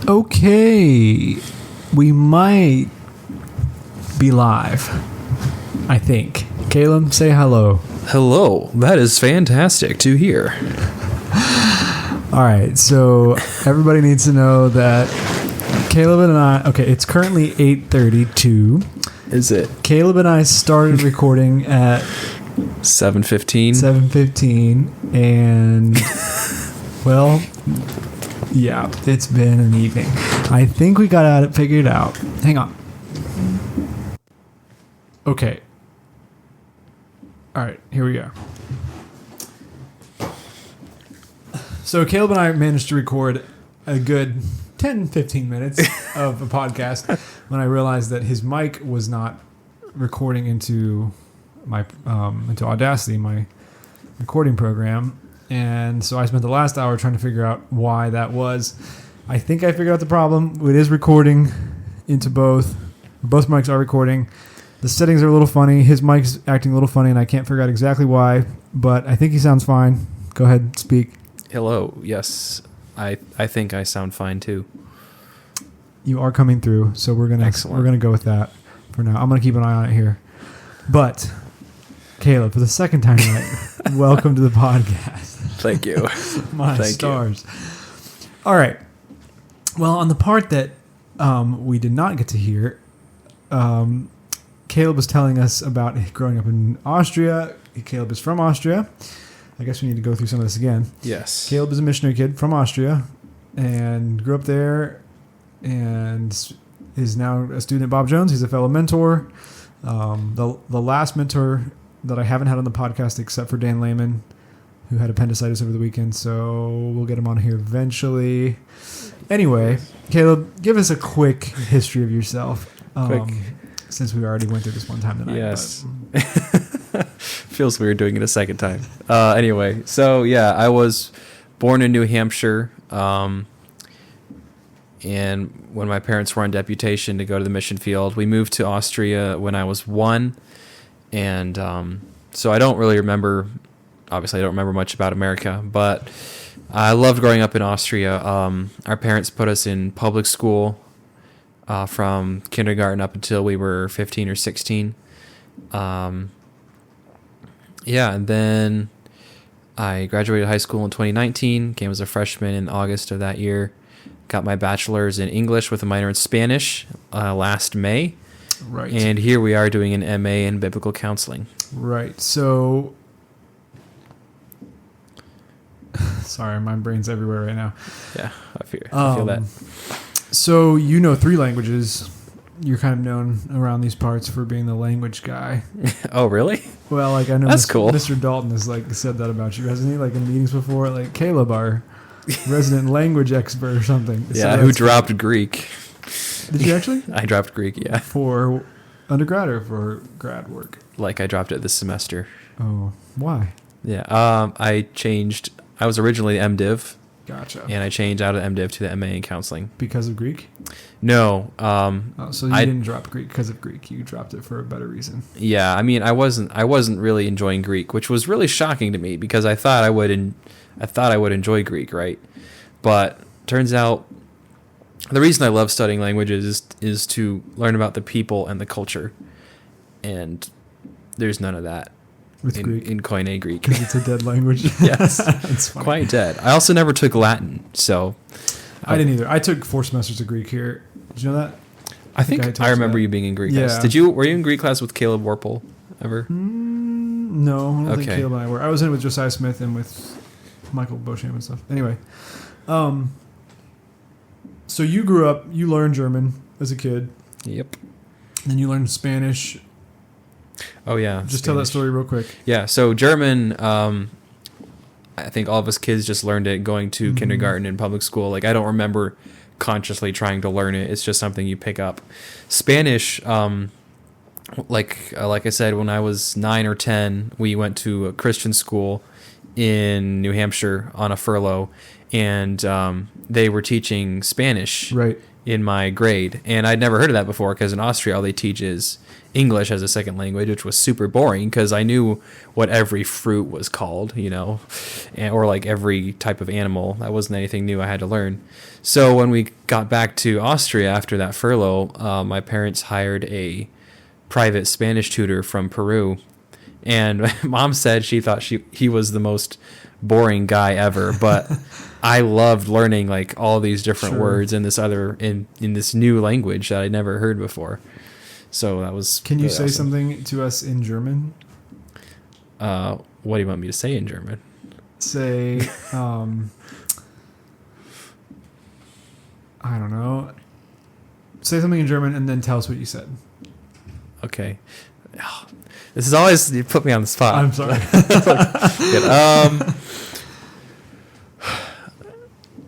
Okay, we might be live, I think. Caleb, say hello. Hello. That is fantastic to hear. All right, so everybody needs to know that Caleb and I... Okay, it's currently 8:32. Is it? Caleb and I started recording at 7:15? 7:15, and... well... yeah, it's been an evening. I think we got it figured out. Hang on. Okay. All right, here we go. So Caleb and I managed to record a good 10-15 minutes of a podcast when I realized that his mic was not recording into my into Audacity, my recording program. And so I spent the last hour trying to figure out why that was. I think I figured out the problem. It is recording into both. Both mics are recording. The settings are a little funny. His mic's acting a little funny, and I can't figure out exactly why. But I think he sounds fine. Go ahead, speak. Hello. Yes, I think I sound fine too. You are coming through, so we're gonna go with that for now. I'm gonna keep an eye on it here. But Caleb, for the second time tonight, welcome to the podcast. Thank you. My stars. All right. Well, on the part that we did not get to hear, Caleb was telling us about growing up in Austria. Caleb is from Austria. I guess we need to go through some of this again. Yes. Caleb is a missionary kid from Austria and grew up there and is now a student at Bob Jones. He's a fellow mentor. The last mentor that I haven't had on the podcast except for Dan Lehman, who had appendicitis over the weekend, so we'll get him on here eventually. Anyway, Caleb, give us a quick history of yourself. Since we already went through this one time tonight. Yes. Feels weird doing it a second time. Anyway, so yeah, I was born in New Hampshire. And when my parents were on deputation to go to the mission field, we moved to Austria when I was 1. And so I don't really remember, obviously I don't remember much about America, but I loved growing up in Austria. Our parents put us in public school from kindergarten up until we were 15 or 16. And then I graduated high school in 2019, came as a freshman in August of that year, got my bachelor's in English with a minor in Spanish last May. Right. And here we are doing an MA in biblical counseling. Right. So, sorry, my brain's everywhere right now. Yeah, I feel that. So you know 3 languages. You're kind of known around these parts for being the language guy. Oh, really? Well, like I know that's cool. Mr. Dalton has like said that about you, hasn't he? Like in meetings before, like Caleb, our resident language expert or something. Yeah, so who dropped Greek? Did you actually? I dropped Greek, yeah. For undergrad or for grad work? Like I dropped it this semester. Oh, why? Yeah, I changed. I was originally MDiv. Gotcha. And I changed out of MDiv to the MA in counseling. Because of Greek? No. So you didn't drop Greek because of Greek. You dropped it for a better reason. Yeah, I mean, I wasn't really enjoying Greek, which was really shocking to me because I thought I would enjoy Greek, right? But turns out the reason I love studying languages is to learn about the people and the culture, and there's none of that Greek in Koine Greek because it's a dead language. Yes, it's quite dead. I also never took Latin, so I didn't either. I took 4 semesters of Greek here. Did you know that? I think I remember you being in Greek class. Were you in Greek class with Caleb Warple ever? No, I don't think Caleb and I were. I was in with Josiah Smith and with Michael Beauchamp and stuff. Anyway, so you grew up, you learned German as a kid. Yep. And then you learned Spanish. Oh, yeah. Just tell that story real quick. Yeah, so German, I think all of us kids just learned it going to kindergarten and public school. Like, I don't remember consciously trying to learn it. It's just something you pick up. Spanish, like I said, when I was 9 or 10, we went to a Christian school in New Hampshire on a furlough, and they were teaching Spanish. Right. in my grade, and I'd never heard of that before because in Austria all they teach is English as a second language, which was super boring because I knew what every fruit was called, or like every type of animal. That wasn't anything new I had to learn. So when we got back to Austria after that furlough, my parents hired a private Spanish tutor from Peru, and Mom said she thought he was the most boring guy ever, but I loved learning like all these different words in this in this new language that I'd never heard before. So that was. Can you really say awesome. something to us in German? What do you want me to say in German? Say, I don't know. Say something in German and then tell us what you said. Okay. This is always, you put me on the spot. I'm sorry. Good.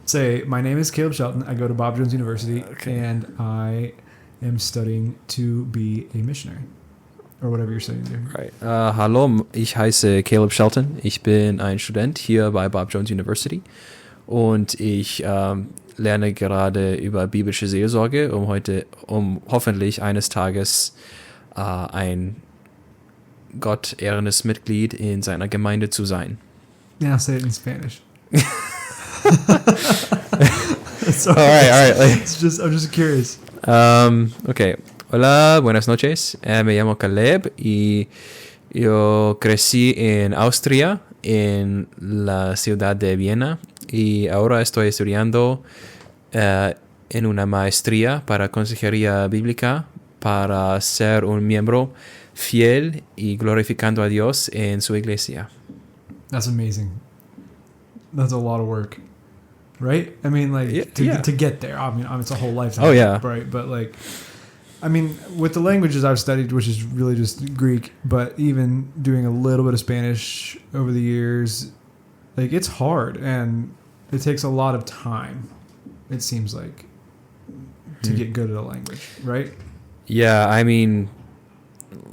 Say, my name is Kaleb Shelton. I go to Bob Jones University, and I am studying to be a missionary. Or whatever you're studying there. Right. Hallo, ich heiße Kaleb Shelton. Ich bin ein Student hier bei Bob Jones University. Und ich lerne gerade über biblische Seelsorge, um hoffentlich eines Tages ein gottehrendes Mitglied in seiner Gemeinde zu sein. Now say it in Spanish. All right. I'm just curious. Okay. Hola, buenas noches. Me llamo Kaleb y yo crecí en Austria, en la ciudad de Viena, y ahora estoy estudiando en una maestría para consejería bíblica para ser un miembro fiel y glorificando a Dios en su iglesia. That's amazing. That's a lot of work, right? I mean, like to get there. I mean, it's a whole lifetime. Oh yeah, right. But like, I mean, with the languages I've studied, which is really just Greek, but even doing a little bit of Spanish over the years, like it's hard and it takes a lot of time. It seems like to get good at a language, right? Yeah, I mean,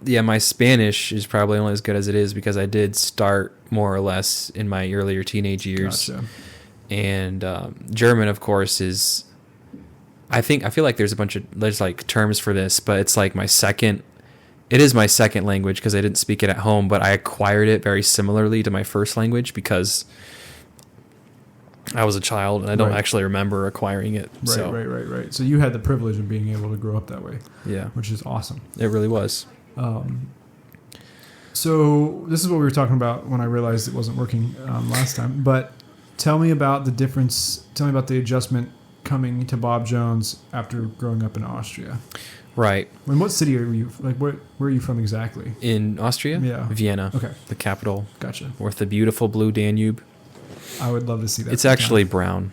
my Spanish is probably only as good as it is because I did start more or less in my earlier teenage years. Gotcha. And German, of course, is. I feel like there's like terms for this, but it's like it is my second language because I didn't speak it at home, but I acquired it very similarly to my first language because I was a child and I don't actually remember acquiring it. Right. So you had the privilege of being able to grow up that way. Yeah. Which is awesome. It really was. So this is what we were talking about when I realized it wasn't working last time, but tell me about the difference. Tell me about the adjustment coming to Bob Jones after growing up in Austria. Right. And what city are you? Like, where are you from exactly? In Austria? Yeah. Vienna. Okay. The capital. Gotcha. With the beautiful blue Danube. I would love to see that. It's actually brown.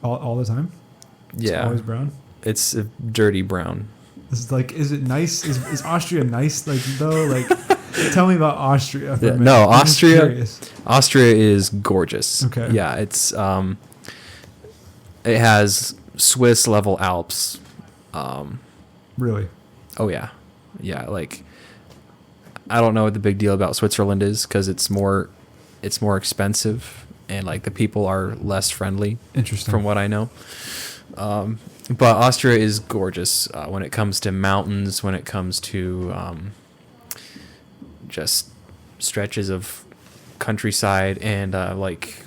All the time? It's always brown? It's a dirty brown. Is it nice? Is Austria nice? Like, though, like, tell me about Austria. For a minute. No, I'm Austria is gorgeous. Okay. Yeah, it's it has Swiss level Alps. Really? Oh yeah, like I don't know what the big deal about Switzerland is because it's more expensive and like the people are less friendly. Interesting. From what I know. But Austria is gorgeous when it comes to mountains, when it comes to just stretches of countryside and like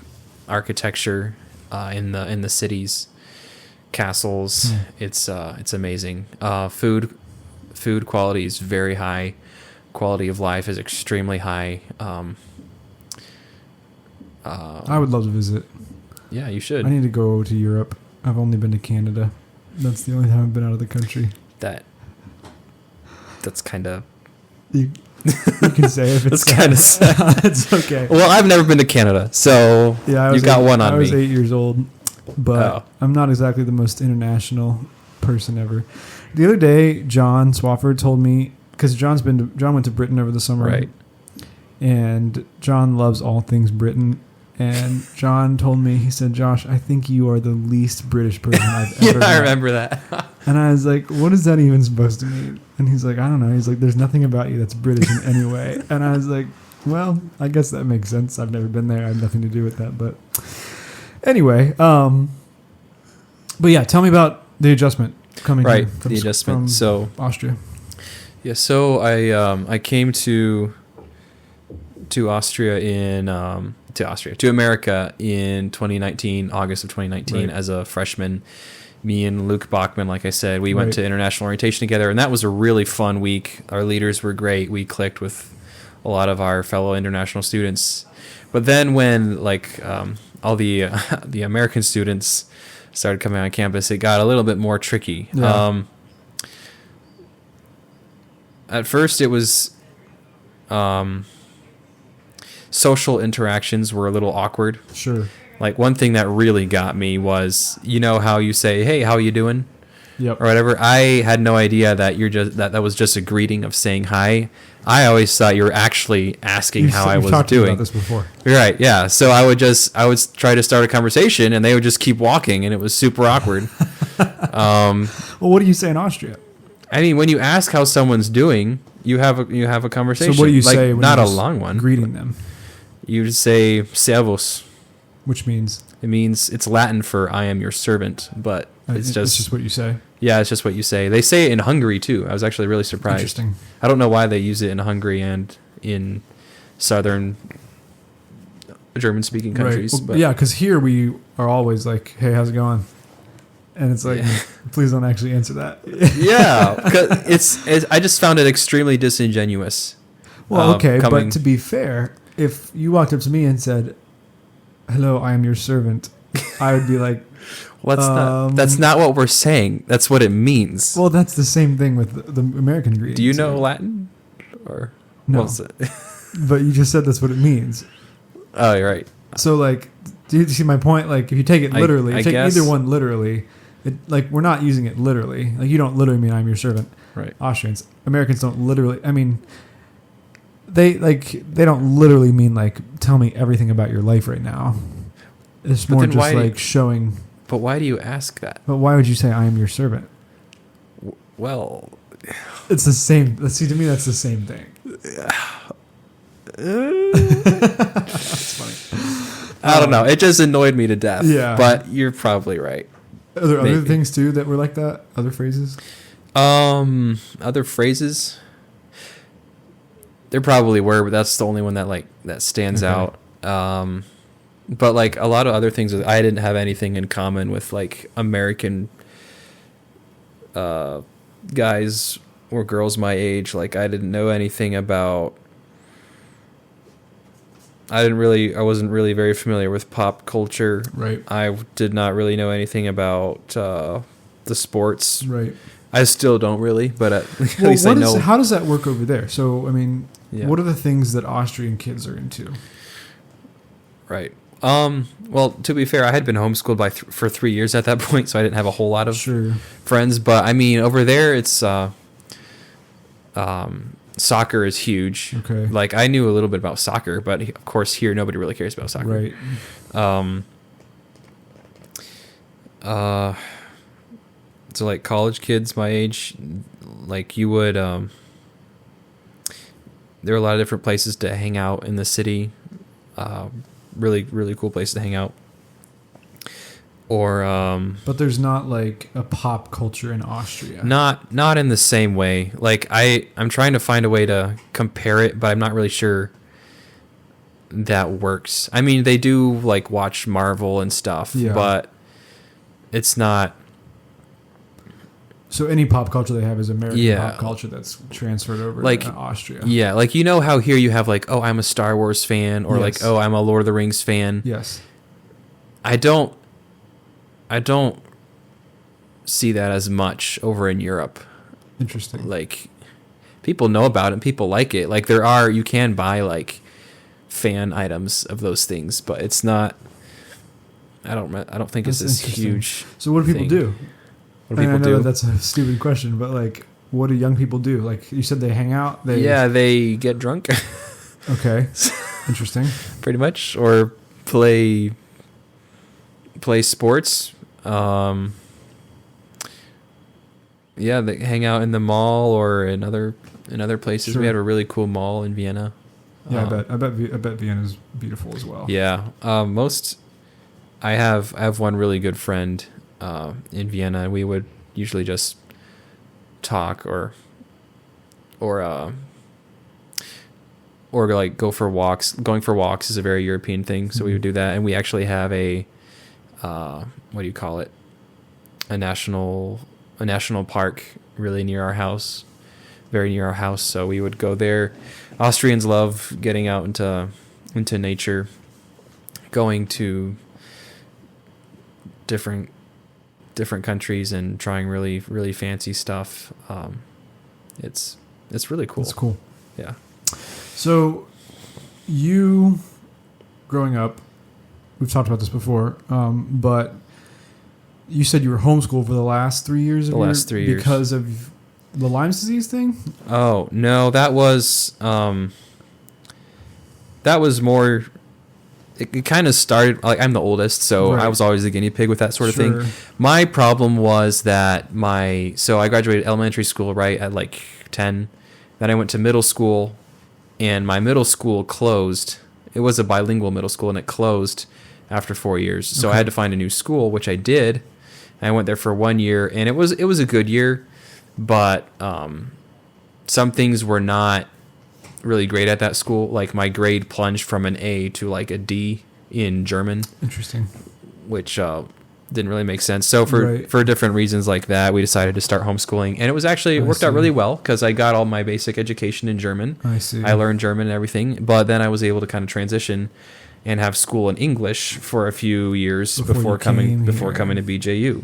architecture in the cities, castles. It's amazing. Food quality is very high. Quality of life is extremely high. I would love to visit. Yeah, you should. I need to go to Europe. I've only been to Canada. That's the only time I've been out of the country. That's kind of... You can say if it's kind of sad. It's okay. Well, I've never been to Canada, so you got one on me. I was 8 years old, but I'm not exactly the most international person ever. The other day, John Swafford told me, because John went to Britain over the summer, right? And John loves all things Britain. And John told me, he said, "Josh, I think you are the least British person I've ever met." I remember that. And I was like, what is that even supposed to mean? And he's like, I don't know. He's like, there's nothing about you that's British in any way. And I was like, well, I guess that makes sense. I've never been there. I have nothing to do with that. But anyway, but yeah, tell me about The adjustment coming right, here from, the adjustment. from So Austria. yeah, so I came to Austria to America in 2019, August of 2019, as a freshman. Me and Luke Bachman, like I said, we went to international orientation together, and that was a really fun week. Our leaders were great. We clicked with a lot of our fellow international students. But then when all the American students started coming on campus, it got a little bit more tricky. Yeah. At first, it was social interactions were a little awkward. Sure. Like, one thing that really got me was, you know how you say, "Hey, how you doing?" Yep. Or whatever. I had no idea that that was just a greeting of saying hi. I always thought you were actually asking how I was talked doing. about this before. Right, yeah. So I would try to start a conversation, and they would just keep walking, and it was super awkward. Well, what do you say in Austria? I mean, when you ask how someone's doing, you have a conversation. So what do you say when not you're a long one, greeting them? You would say "servus." Which means? It means, it's Latin for "I am your servant," but it's just what you say. Yeah, it's just what you say. They say it in Hungary too. I was actually really surprised. Interesting. I don't know why they use it in Hungary and in southern German-speaking countries. Right. Well, but yeah, because here we are always like, "Hey, how's it going?" And it's like, please don't actually answer that. yeah, because I just found it extremely disingenuous. Well, okay, but to be fair, if you walked up to me and said, "Hello, I am your servant," I would be like, that's not what we're saying. That's what it means. Well, that's the same thing with the American greeting. Do you know Latin? Or no? But you just said that's what it means. Oh, you're right. So, like, do you see my point? Like, if you take it literally, I take guess. either one literally. We're not using it literally. Like, you don't literally mean "I'm your servant." Right. Austrians, Americans don't literally. I mean, they don't literally mean like, "Tell me everything about your life right now." It's more just like showing. But why do you ask that? But why would you say "I am your servant"? Well, it's the same. See, to me, that's the same thing. That's funny. I don't know. It just annoyed me to death. Yeah. But you're probably right. Are there other things too that were like that? Other phrases? Other phrases? There probably were, but that's the only one that stands out. But like a lot of other things, I didn't have anything in common with like American guys or girls my age. Like, I didn't know anything about. I wasn't really very familiar with pop culture. Right. I did not really know anything about the sports. Right. I still don't really, but at least I know. How does that work over there? So, I mean, what are the things that Austrian kids are into? Right. Well, to be fair, I had been homeschooled for 3 years at that point, so I didn't have a whole lot of friends. But I mean, over there, it's soccer is huge. Okay. Like, I knew a little bit about soccer, but of course here nobody really cares about soccer. Right. So like college kids my age, like you would, there are a lot of different places to hang out in the city. Really, really cool place to hang out. Or but there's not like a pop culture in Austria. Not in the same way. Like, I'm trying to find a way to compare it, but I'm not really sure that works. I mean, they do like watch Marvel and stuff, but it's not. So any pop culture they have is American pop culture that's transferred over to Austria. Yeah, like, you know how here you have like, oh, I'm a Star Wars fan, or like, oh, I'm a Lord of the Rings fan. Yes. I don't see that as much over in Europe. Interesting. Like, people know about it, people like it. Like, you can buy like fan items of those things, but it's not. I don't think it's this huge. So what do people do? What do people do? That's a stupid question, but like, what do young people do? Like you said, they hang out. They get drunk. Okay, interesting. Pretty much, or play sports. They hang out in the mall or in other places. Sure. We had a really cool mall in Vienna. Yeah, I bet Vienna's beautiful as well. Yeah, I have one really good friend in Vienna. We would usually just talk or like go for walks. Going for walks is a very European thing, so we would do that. And we actually have a what do you call it? A national park really near our house, very near our house. So we would go there. Austrians love getting out into nature, going to different countries and trying really, really fancy stuff. It's really cool. It's cool. Yeah. So you growing up, we've talked about this before, but you said you were homeschooled for the last 3 years. Because of the Lyme disease thing? Oh no, that was more. It kind of started like I'm the oldest, so right. I was always the guinea pig with that sort of Sure. thing. My problem was that I graduated elementary school right at like 10. Then I went to middle school, and my middle school closed. It was a bilingual middle school, and it closed after 4 years. So I had to find a new school, which I did. I went there for 1 year, and it was a good year, but some things were not really great at that school. Like my grade plunged from an A to like a D in German. Interesting. Which didn't really make sense. So for different reasons like that, we decided to start homeschooling, and it was actually it worked out really well because I got all my basic education in German. I see. I learned German and everything, but then I was able to kind of transition and have school in English for a few years before coming to BJU,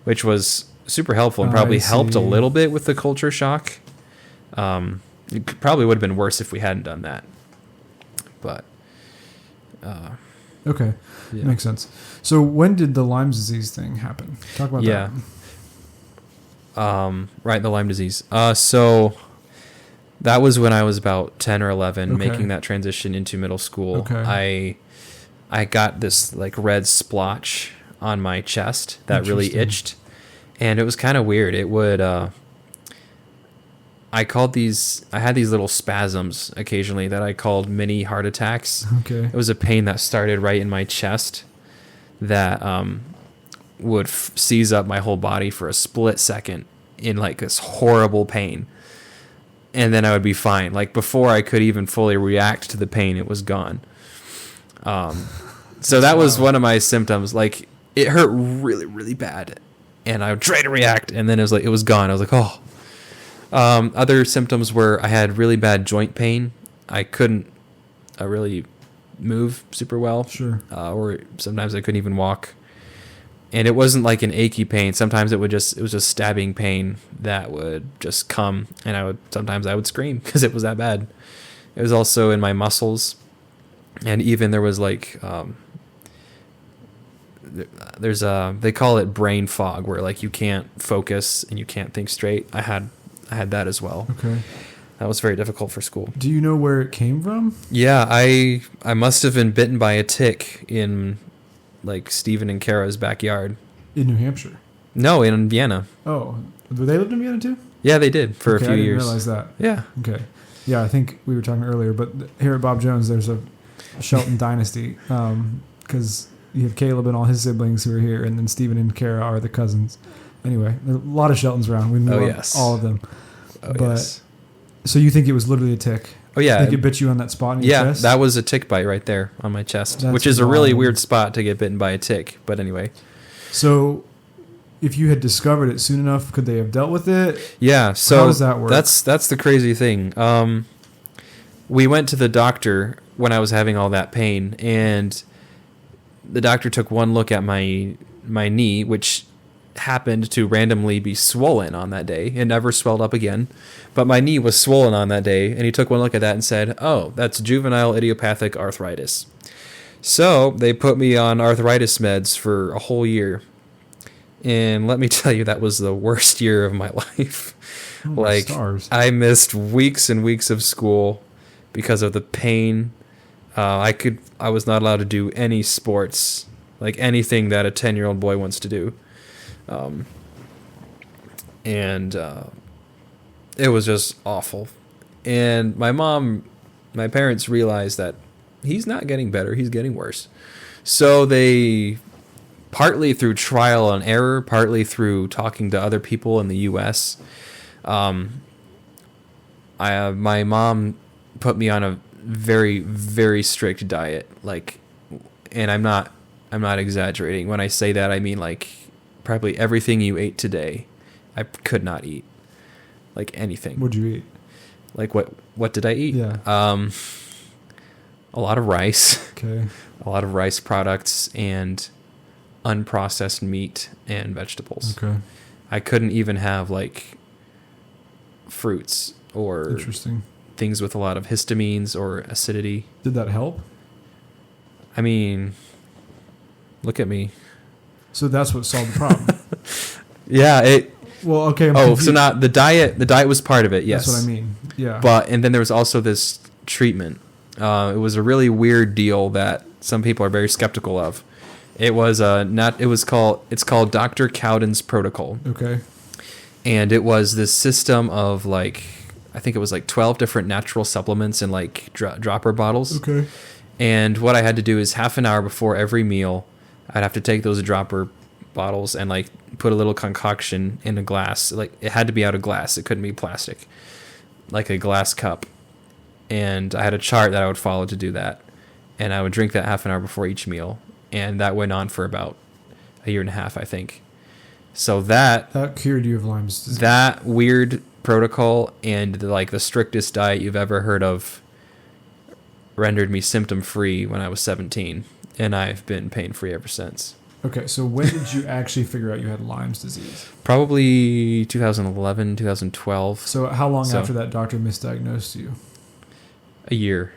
which was super helpful and probably helped a little bit with the culture shock. It probably would have been worse if we hadn't done that. But okay, yeah. Makes sense. So when did the Lyme disease thing happen? Talk about that. Right, the Lyme disease. So that was when I was about 10 or 11, making that transition into middle school. Okay. I got this like red splotch on my chest that really itched, and it was kind of weird. It would I had these little spasms occasionally that I called mini heart attacks. Okay. It was a pain that started right in my chest that would seize up my whole body for a split second in like this horrible pain. And then I would be fine. Like before I could even fully react to the pain, it was gone. So that was one of my symptoms. Like it hurt really, really bad, and I would try to react, and then it was gone. I was like, oh. Other symptoms were I had really bad joint pain. I couldn't really move super well. Sure. Or sometimes I couldn't even walk. And it wasn't like an achy pain. Sometimes it was just stabbing pain that would just come, and sometimes I would scream because it was that bad. It was also in my muscles, and even there was like they call it brain fog, where like you can't focus and you can't think straight. I had that as well. Okay. That was very difficult for school. Do you know where it came from? Yeah, I must have been bitten by a tick in like Stephen and Kara's backyard. In New Hampshire? No, in Vienna. Oh, they lived in Vienna too? Yeah, they did for a few years. I didn't realize that. Yeah. Okay. Yeah, I think we were talking earlier, but here at Bob Jones, there's a Shelton dynasty because you have Kaleb and all his siblings who are here, and then Stephen and Kara are the cousins. Anyway, there are a lot of Sheltons around. We know all of them. Oh, but, yes. So you think it was literally a tick? Oh, yeah. Think it bit you on that spot in your chest? Yeah, that was a tick bite right there on my chest, That's which is a really weird spot to get bitten by a tick. But anyway. So if you had discovered it soon enough, could they have dealt with it? Yeah. So how does that work? That's the crazy thing. We went to the doctor when I was having all that pain, and the doctor took one look at my knee, which happened to randomly be swollen on that day. It never swelled up again, but my knee was swollen on that day, and he took one look at that and said, oh, that's juvenile idiopathic arthritis. So they put me on arthritis meds for a whole year, and let me tell you, that was the worst year of my life. Oh, like stars. I missed weeks and weeks of school because of the pain. I was not allowed to do any sports, like anything that a 10-year-old boy wants to do. And it was just awful. And my parents realized that he's not getting better, he's getting worse. So they partly through trial and error, partly through talking to other people in the U.S. My mom put me on a very, very strict diet, like, and I'm not exaggerating when I say that. I mean, like, probably everything you ate today, I could not eat, like anything. What'd you eat? Like what did I eat? Yeah. A lot of rice. Okay. A lot of rice products and unprocessed meat and vegetables. Okay. I couldn't even have like fruits or Interesting. things with a lot of histamines or acidity. Did that help? I mean, look at me. So that's what solved the problem. Yeah, Well, okay. I'm so confused. not the diet was part of it, yes. That's what I mean. Yeah. And then there was also this treatment. It was a really weird deal that some people are very skeptical of. It's called Dr. Cowden's protocol. Okay. And it was this system of like, I think it was like 12 different natural supplements in like dropper bottles. Okay. And what I had to do is half an hour before every meal, I'd have to take those dropper bottles and like put a little concoction in a glass. Like it had to be out of glass. It couldn't be plastic, like a glass cup. And I had a chart that I would follow to do that. And I would drink that half an hour before each meal. And that went on for about a year and a half, I think. So that cured you of Lyme's disease. That weird protocol and the strictest diet you've ever heard of rendered me symptom free when I was 17. And I've been pain free ever since. Okay, so when did you actually figure out you had Lyme's disease? Probably 2011, 2012. So how long after that doctor misdiagnosed you? A year.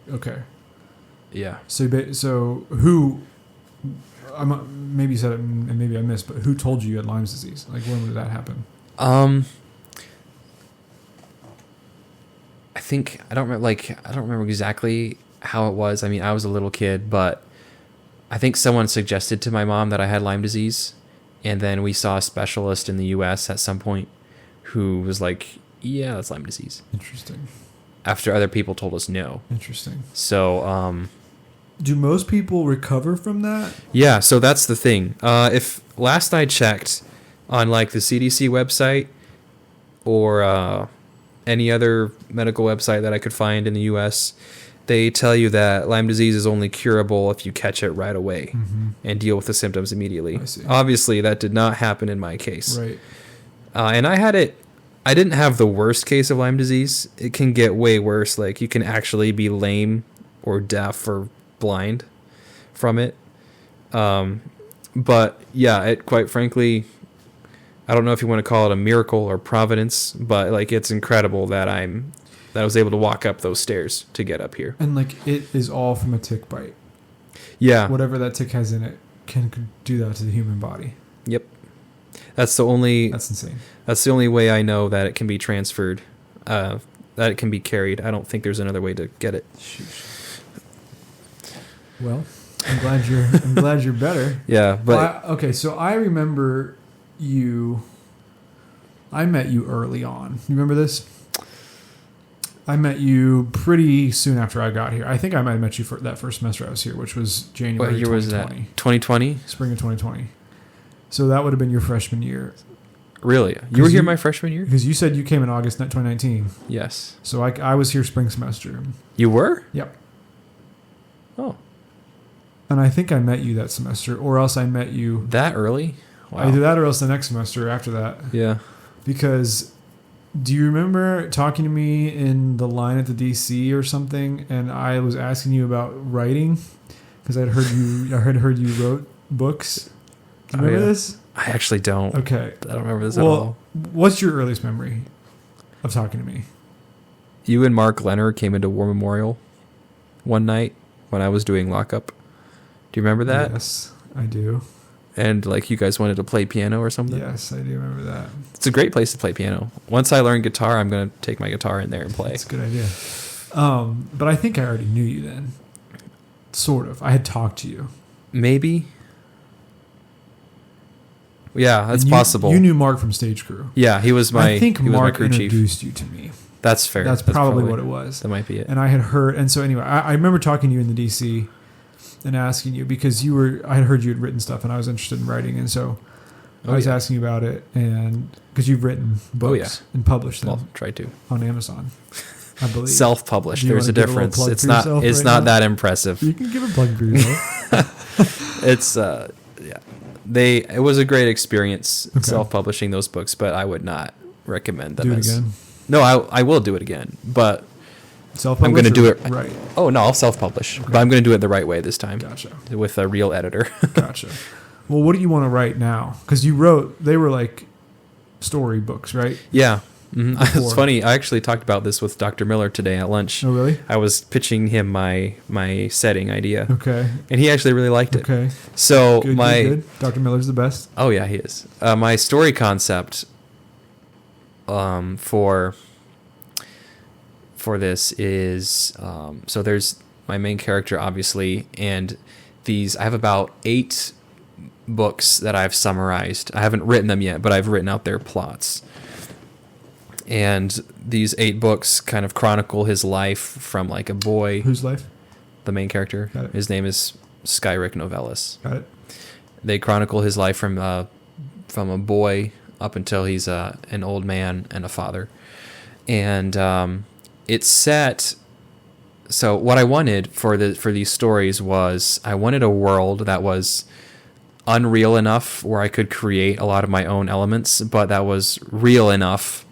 Okay. Yeah. So who? Maybe you said it and maybe I missed, but who told you had Lyme's disease? Like when did that happen? I think I don't remember exactly how it was. I mean, I was a little kid, but I think someone suggested to my mom that I had Lyme disease, and then we saw a specialist in the U.S. at some point who was like, "Yeah, that's Lyme disease." Interesting. After other people told us no. Interesting. So, do most people recover from that? Yeah, so that's the thing. If last I checked on like the CDC website or any other medical website that I could find in the U.S., they tell you that Lyme disease is only curable if you catch it right away and deal with the symptoms immediately. I see. Obviously, that did not happen in my case. Right. And I didn't have the worst case of Lyme disease. It can get way worse. Like you can actually be lame or deaf or blind from it. But yeah, it quite frankly, I don't know if you want to call it a miracle or providence, but like it's incredible that I was able to walk up those stairs to get up here. And like it is all from a tick bite. Yeah. Whatever that tick has in it can do that to the human body. Yep. That's insane. That's the only way I know that it can be transferred, that it can be carried. I don't think there's another way to get it. Sheesh. Well, I'm glad you're better. Yeah, but okay, so I remember I met you early on. You remember this? I met you pretty soon after I got here. I think I might have met you for that first semester I was here, which was January what year 2020. was that? 2020? Spring of 2020. So that would have been your freshman year. Really? You were here my freshman year? Because you said you came in August 2019. Yes. So I was here spring semester. You were? Yep. Oh. And I think I met you that semester, or else I met you... That early? Wow. Either that or else the next semester after that. Yeah. Because... Do you remember talking to me in the line at the DC or something, and I was asking you about writing because I had heard you wrote books. Do you remember this? I actually don't. Okay, I don't remember this at all. What's your earliest memory of talking to me? You and Mark Leonard came into War Memorial one night when I was doing lockup. Do you remember that? Yes, I do. And like you guys wanted to play piano or something? Yes, I do remember that. It's a great place to play piano. Once I learn guitar, I'm going to take my guitar in there and play. That's a good idea. But I think I already knew you then. Sort of. I had talked to you. Maybe. Yeah, that's possible. You knew Mark from Stage Crew. Yeah, he was my. I think Mark crew chief. introduced you to me. That's fair. That's probably what it was. That might be it. And I had heard, and so anyway, I remember talking to you in the DC, and asking you because I had heard you had written stuff and I was interested in writing, and so I was asking you about it, and because you've written books and published them. Well, try to on Amazon, I believe. Self-published. There's a difference. It's not now? that impressive. You can give a plug for yourself. It's it was a great experience self-publishing those books, but I would not recommend them. Do it again. No, I will do it again, but I'm going to do it right. Oh no, I'll self-publish, but I'm going to do it the right way this time. Gotcha. With a real editor. Gotcha. Well, what do you want to write now? Because they were like story books, right? Yeah. Mm-hmm. It's funny. I actually talked about this with Dr. Miller today at lunch. Oh, really? I was pitching him my setting idea. Okay. And he actually really liked it. Okay. So good. Dr. Miller's the best. Oh yeah, he is. My story concept for this is so there's my main character obviously, and I have about 8 books that I've summarized. I haven't written them yet, but I've written out their plots. And these 8 books kind of chronicle his life from like a boy. Whose life? The main character. Got it. His name is Skyrick Novellis. Got it. They chronicle his life from a boy up until he's an old man and a father. And it's set. So what I wanted for these stories was I wanted a world that was unreal enough where I could create a lot of my own elements, but that was real enough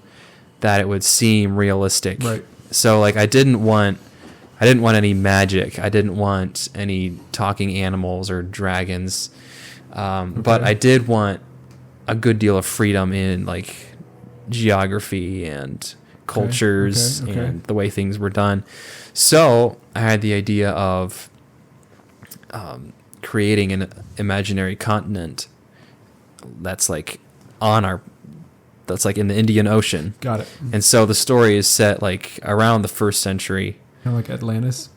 that it would seem realistic. Right. So like I didn't want any magic. I didn't want any talking animals or dragons. But I did want a good deal of freedom in like geography and cultures and the way things were done. So I had the idea of creating an imaginary continent that's like that's like in the Indian Ocean. Got it. And so the story is set like around the 1st century. Kind of like Atlantis?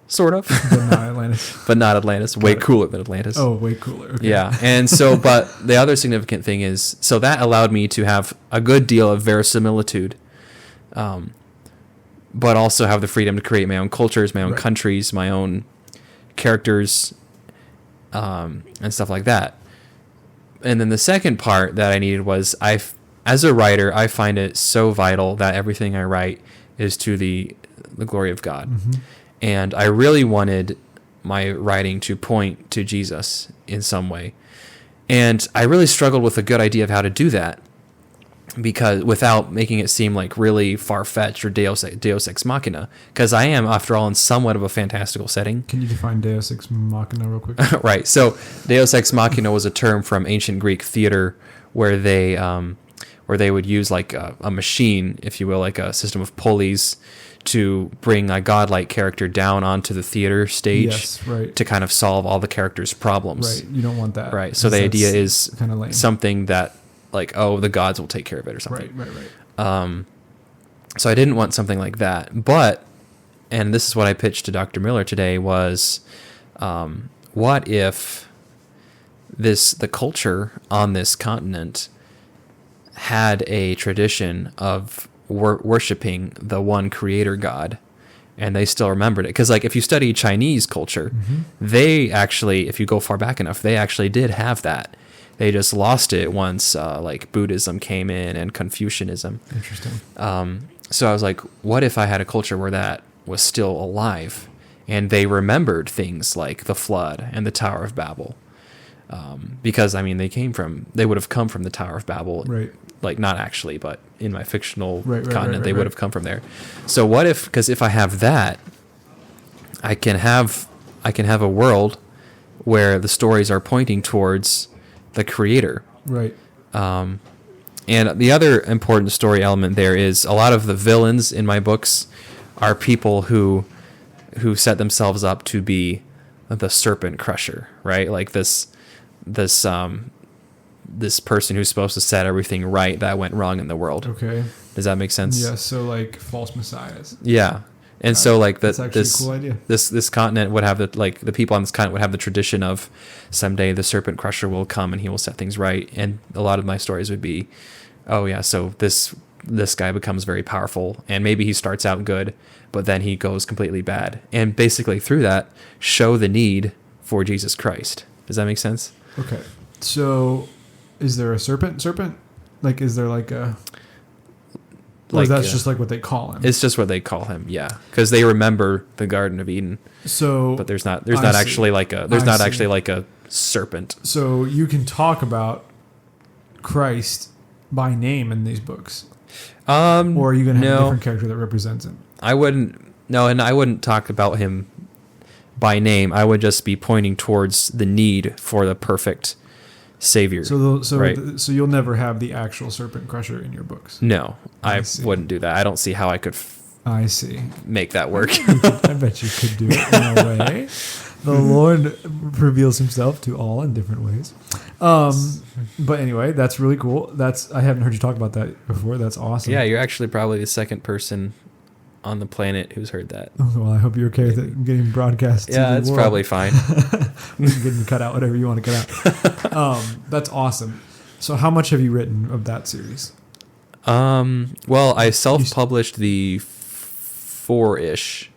Sort of. But not Atlantis. But not Atlantis. Way cooler than Atlantis. Oh, way cooler. Okay. Yeah. And so, but the other significant thing is, so that allowed me to have a good deal of verisimilitude, but also have the freedom to create my own cultures, my own countries, my own characters, and stuff like that. And then the second part that I needed was as a writer, I find it so vital that everything I write is to the glory of God. Mm-hmm. And I really wanted my writing to point to Jesus in some way. And I really struggled with a good idea of how to do that, because without making it seem like really far-fetched or Deus Ex Machina, because I am, after all, in somewhat of a fantastical setting. Can you define Deus Ex Machina real quick? Right. So Deus Ex Machina was a term from ancient Greek theater where they would use like a machine, if you will, like a system of pulleys to bring a godlike character down onto the theater stage to kind of solve all the characters' problems. Right. You don't want that. Right. So the idea is kind of lame. Something that like, oh, the gods will take care of it or something. Right. So I didn't want something like that. But, and this is what I pitched to Dr. Miller today, was what if the culture on this continent had a tradition of worshiping the one creator God, and they still remembered it? Because like if you study Chinese culture, they actually, if you go far back enough, they actually did have that. They just lost it once like Buddhism came in and Confucianism. Interesting. So I was like, what if I had a culture where that was still alive and they remembered things like the flood and the Tower of Babel? Because I mean, they would have come from the Tower of Babel. Right. Like not actually, but in my fictional continent, they would have come from there. So what if, because if I have that, I can have a world where the stories are pointing towards the creator. Right. And the other important story element there is a lot of the villains in my books are people who set themselves up to be the serpent crusher, right? Like this person who's supposed to set everything right that went wrong in the world. Okay. Does that make sense? Yeah. So like false messiahs. Yeah. And so like that's actually a cool idea. This continent would have the people on this continent would have the tradition of someday the serpent crusher will come and he will set things right. And a lot of my stories would be, oh yeah, so this this guy becomes very powerful, and maybe he starts out good, but then he goes completely bad. And basically through that, show the need for Jesus Christ. Does that make sense? Okay. So is there a serpent? Like, is there like a... Or Like, that's just like what they call him? It's just what they call him, yeah. Because they remember the Garden of Eden. So... But there's not actually like a serpent. So you can talk about Christ by name in these books. Or are you going to have a different character that represents him? I wouldn't talk about him by name. I would just be pointing towards the need for the perfect Savior. So you'll never have the actual serpent crusher in your books? No, I wouldn't do that. I don't see how I could I see. make that work. I bet you could do it in a way. The Lord reveals himself to all in different ways. But anyway, that's really cool. I haven't heard you talk about that before. That's awesome. Yeah, you're actually probably the second person on the planet who's heard that. Well, I hope you're okay with it getting broadcast. Yeah, it's probably fine. You can cut out whatever you want to cut out. That's awesome. So how much have you written of that series? Well, I self-published the 4-ish,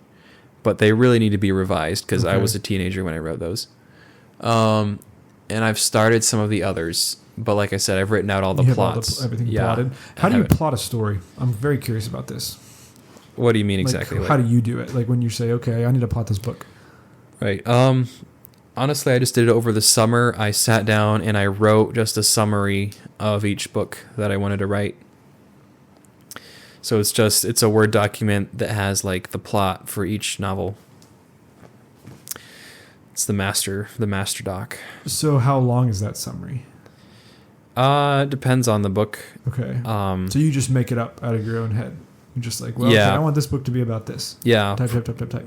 but they really need to be revised because I was a teenager when I wrote those. And I've started some of the others, but like I said, I've written out all the plots. Everything plotted. How do you plot a story? I'm very curious about this. What do you mean exactly? How do you do it? Like when you say, okay, I need to plot this book. Right. Honestly, I just did it over the summer. I sat down and I wrote just a summary of each book that I wanted to write. So it's a Word document that has like the plot for each novel. It's the master doc. So how long is that summary? It depends on the book. Okay. So you just make it up out of your own head. You're just like, well, yeah. Okay, I want this book to be about this. Yeah. Type.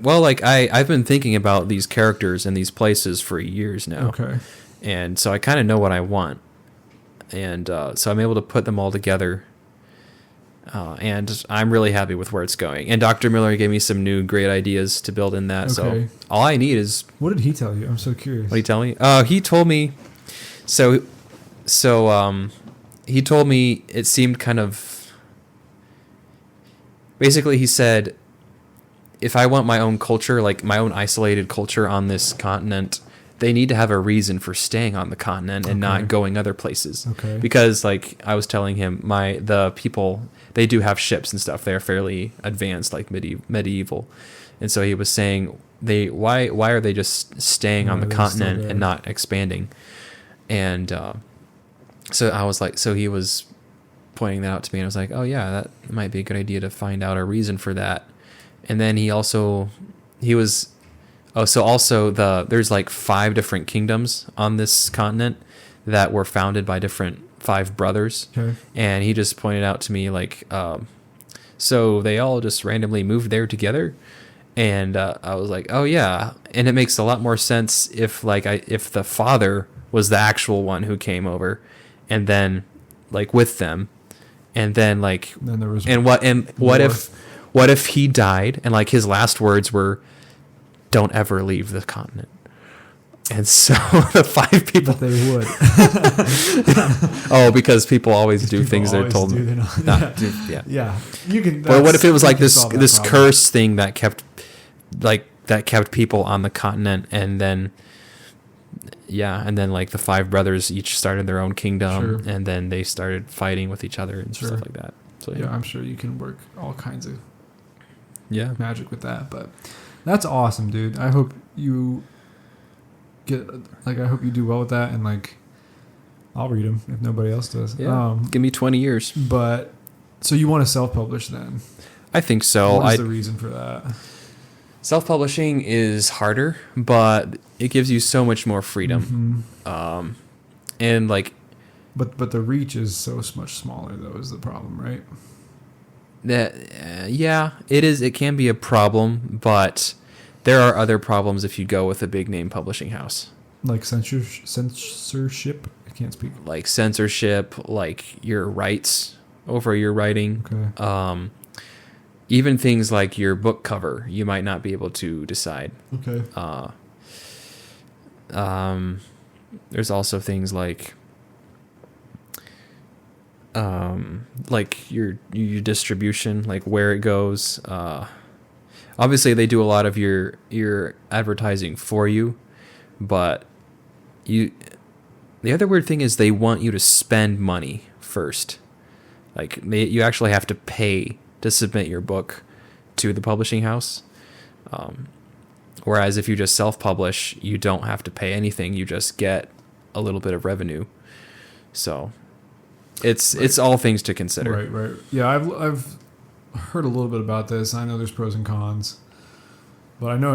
Well, like I've been thinking about these characters and these places for years now. Okay. And so I kind of know what I want. And so I'm able to put them all together. And I'm really happy with where it's going. And Dr. Miller gave me some new great ideas to build in that. Okay. So all I need is... What did he tell you? I'm so curious. What did he tell me? He told me... So he told me it seemed kind of... Basically, he said, if I want my own culture, like my own isolated culture on this continent, they need to have a reason for staying on the continent and not going other places. Okay. Because, like I was telling him, the people, they do have ships and stuff. They're fairly advanced, like medieval. And so he was saying, why are they just staying on the continent and not expanding? And so I was like, so he was pointing that out to me, and I was like, oh yeah, that might be a good idea to find out a reason for that. And then there's like 5 different kingdoms on this continent that were founded by 5 brothers. Okay. And he just pointed out to me like, so they all just randomly moved there together. And I was like, oh yeah. And it makes a lot more sense if the father was the actual one who came over, and then like with them, and then like, then there was what if he died and like his last words were, "Don't ever leave the continent." And so the 5 people, but they would. Because people always do things they're told not to. Yeah. Yeah. You can. But what if it was like this curse thing that kept people on the continent, and then like the 5 brothers each started their own kingdom, and then they started fighting with each other and stuff like that. So yeah, I'm sure you can work all kinds of magic with that. But that's awesome, dude. I hope you I hope you do well with that, and like I'll read them if nobody else does. Yeah. Give me 20 years. But so you want to self-publish then? I think so. What is the reason for that? Self-publishing is harder, but it gives you so much more freedom. Mm-hmm. And like, but the reach is so much smaller though, is the problem, right? That it is. It can be a problem, but there are other problems if you go with a big name publishing house. Like censorship? I can't speak. Like censorship, like your rights over your writing. Okay. Even things like your book cover, you might not be able to decide. Okay. There's also things like like your distribution, like where it goes. Obviously, they do a lot of your advertising for you, but the other weird thing is they want you to spend money first. Like you actually have to pay to submit your book to the publishing house. Whereas if you just self-publish, you don't have to pay anything. You just get a little bit of revenue. So it's all things to consider. Right. Yeah, I've heard a little bit about this. I know there's pros and cons, but I know,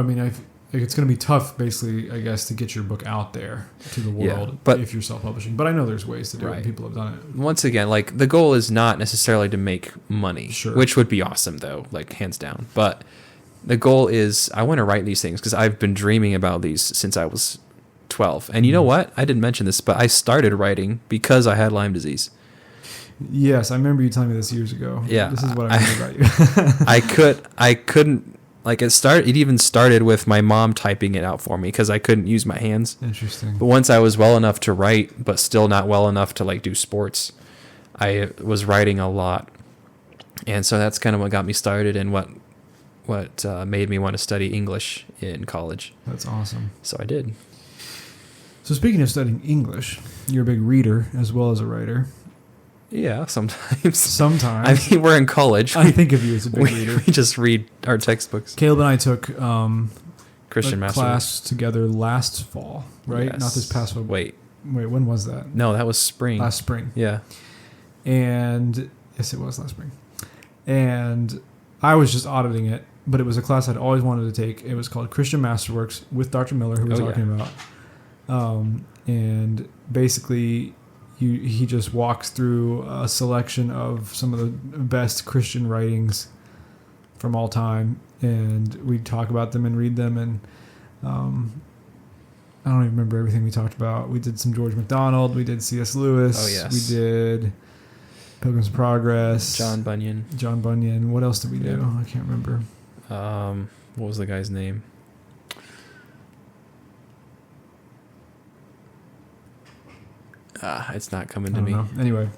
it's going to be tough, basically, I guess, to get your book out there to the world if you're self-publishing. But I know there's ways to do it, and people have done it. Once again, like, the goal is not necessarily to make money, sure, which would be awesome, though, like, hands down. But the goal is I want to write these things because I've been dreaming about these since I was 12. And you know what? I didn't mention this, but I started writing because I had Lyme disease. Yes, I remember you telling me this years ago. Yeah. This is what I remember about you. I couldn't, like, it even started with my mom typing it out for me because I couldn't use my hands. Interesting. But once I was well enough to write, but still not well enough to, like, do sports, I was writing a lot. And so that's kind of what got me started and what made me want to study English in college. That's awesome. So I did. So speaking of studying English, you're a big reader as well as a writer. Yeah, sometimes. Sometimes. I mean, we're in college. I think of you as a big reader. We just read our textbooks. Caleb and I took Christian a class together last fall, right? Yes. Not this past fall. Wait, when was that? No, that was spring. Last spring. Yeah. And yes, it was last spring. And I was just auditing it, but it was a class I'd always wanted to take. It was called Christian Masterworks with Dr. Miller, who we're talking about. And basically, he just walks through a selection of some of the best Christian writings from all time, and we talk about them and read them. And I don't even remember everything we talked about. We did some George MacDonald. We did C.S. Lewis. Oh, yes. We did Pilgrim's Progress. John Bunyan. What else did we do? I can't remember. What was the guy's name? It's not coming to me. Anyway,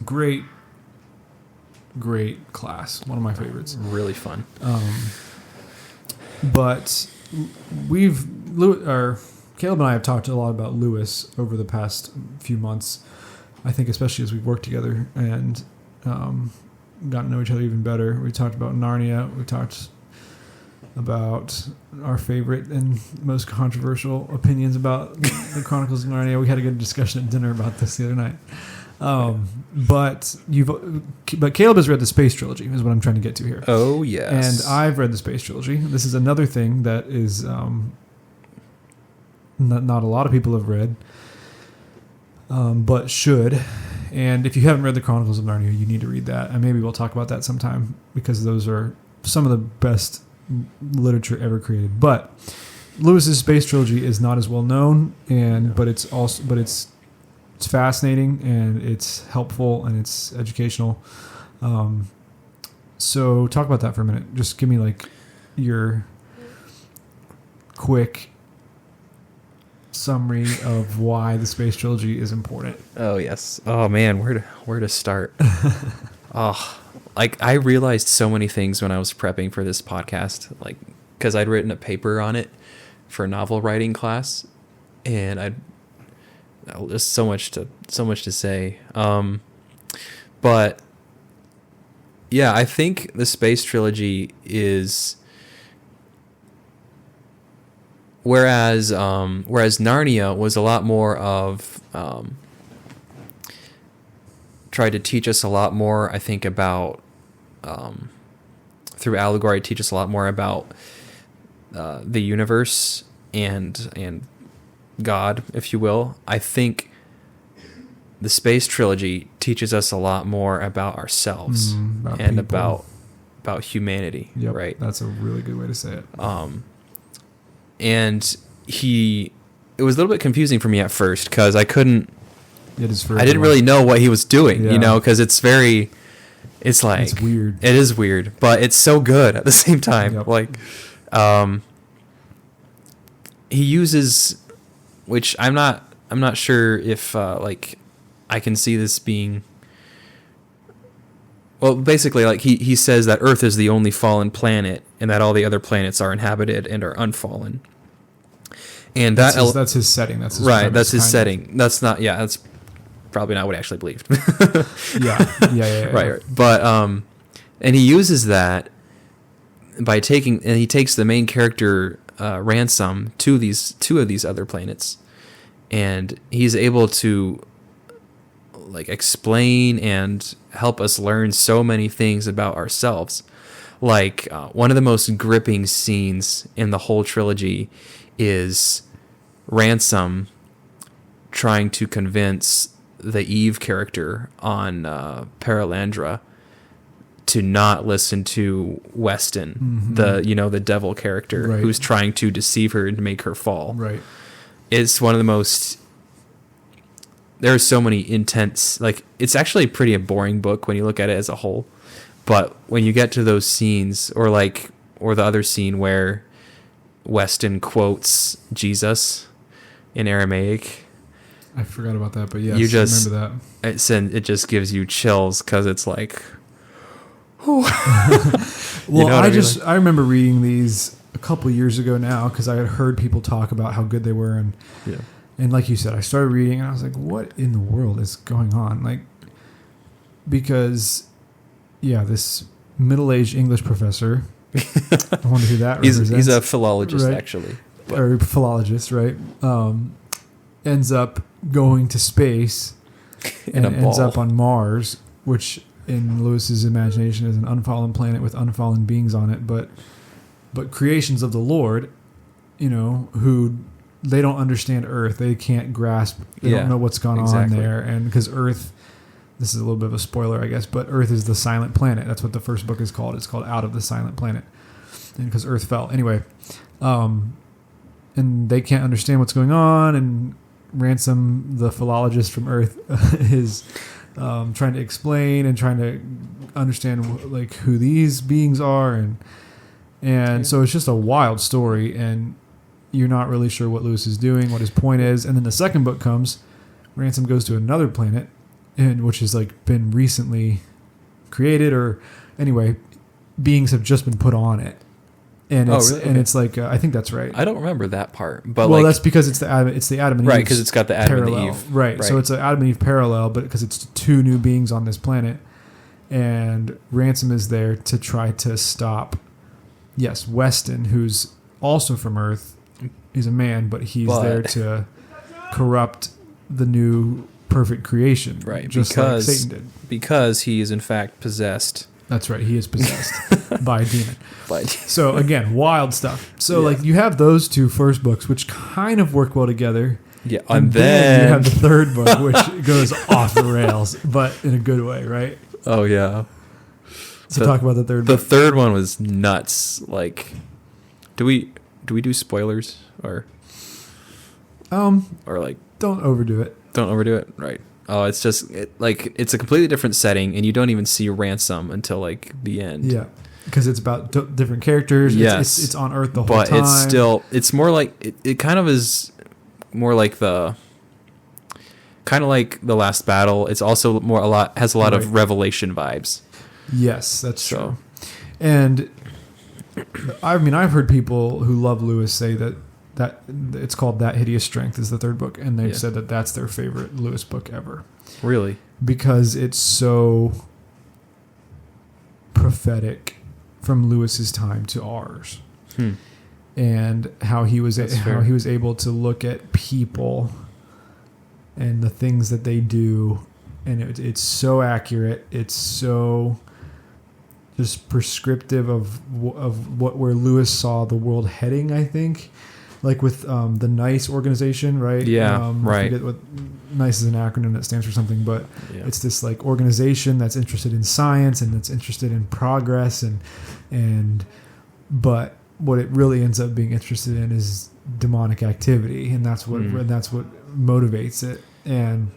great class. One of my favorites. Really fun. But Caleb and I have talked a lot about Lewis over the past few months. I think especially as we've worked together and gotten to know each other even better. We talked about Narnia. We talked about our favorite and most controversial opinions about the Chronicles of Narnia. We had a good discussion at dinner about this the other night. But Caleb has read the Space Trilogy, is what I'm trying to get to here. Oh, yes. And I've read the Space Trilogy. This is another thing that is not a lot of people have read, but should. And if you haven't read the Chronicles of Narnia, you need to read that. And maybe we'll talk about that sometime because those are some of the best literature ever created. But Lewis's Space Trilogy is not as well known, but it's fascinating and it's helpful and it's educational. So talk about that for a minute. Just give me like your quick summary of why the Space Trilogy is important. Oh, yes. Oh, man, where to start? Like, I realized so many things when I was prepping for this podcast, like, because I'd written a paper on it for a novel writing class, and there's so much to say. But yeah, I think the Space Trilogy is, whereas Narnia was a lot more of tried to teach us a lot more, I think, about through allegory, teach us a lot more about the universe and God, if you will. I think the Space Trilogy teaches us a lot more about ourselves and about humanity. Yep, right? That's a really good way to say it. And it was a little bit confusing for me at first because I didn't really know what he was doing, because it's weird. It is weird, but it's so good at the same time. Yep. Like, he uses, which I'm not sure if like I can see this being Well, basically, like he says that Earth is the only fallen planet, and that all the other planets are inhabited and are unfallen. And that's his setting. That's his right. premise, That's his setting. That's not. Yeah, that's probably not what he actually believed. Yeah. Right. But and he uses that by he takes the main character Ransom to two of these other planets, and he's able to like explain and help us learn so many things about ourselves. Like one of the most gripping scenes in the whole trilogy is Ransom trying to convince the Eve character on Paralandra to not listen to Weston, the devil character, right, who's trying to deceive her and make her fall. Right. It's one of the most. There are so many intense. Like, it's actually pretty a boring book when you look at it as a whole, but when you get to those scenes, or the other scene where Weston quotes Jesus in Aramaic. I forgot about that, but yes, you just remember that. It just gives you chills because it's like. Well, I remember reading these a couple years ago now because I had heard people talk about how good they were, and like you said, I started reading and I was like, what in the world is going on? Like, because this middle-aged English professor, I wonder who that represents. He's a philologist, right? Actually, or philologist, right? Ends up going to space and ends up on Mars, which in Lewis's imagination is an unfallen planet with unfallen beings on it, but creations of the Lord, who they don't understand Earth, they can't grasp, they don't know what's gone on there, and because Earth, this is a little bit of a spoiler, I guess, but Earth is the silent planet. That's what the first book is called. It's called Out of the Silent Planet, and because Earth fell anyway, and they can't understand what's going on, and Ransom, the philologist from Earth, is trying to explain and trying to understand like who these beings are, and so it's just a wild story, and you're not really sure what Lewis is doing, what his point is. And then the second book comes, Ransom goes to another planet, and which has like been recently created, or anyway, beings have just been put on it. And it's really? And it's like I think that's right. I don't remember that part, but that's because it's the Adam and Eve, right? Because it's got the Adam parallel. and Eve, right? So it's an Adam and Eve parallel, but because it's two new beings on this planet, and Ransom is there to try to stop. Yes, Weston, who's also from Earth, he's a man, but he's there to corrupt the new perfect creation, right? Just like Satan did, because he is in fact possessed. That's right. He is possessed by a demon. So again, wild stuff. So like you have those two first books, which kind of work well together. Yeah, and then you have the third book, which goes off the rails, but in a good way, right? Oh yeah. So talk about the third book. The third one was nuts. Like, do we do spoilers or like don't overdo it. Don't overdo it, right? Oh, it's just it's a completely different setting, and you don't even see Ransom until like the end. Yeah, because it's about different characters. Yes, it's on Earth the whole time. But it's more like it kind of is more like the Last Battle. It's also has a lot of Revelation vibes. Yes, that's true. And I've heard people who love Lewis say that it's called That Hideous Strength is the third book, and they've said that that's their favorite Lewis book ever. Really? Because it's so prophetic from Lewis's time to ours. And how he was able to look at people and the things that they do, and it's so accurate. It's so just prescriptive of where Lewis saw the world heading, I think. Like with the NICE organization, right? Yeah, right. I forget what NICE is an acronym that stands for something, but it's this like organization that's interested in science and that's interested in progress, but what it really ends up being interested in is demonic activity, and that's what motivates it. And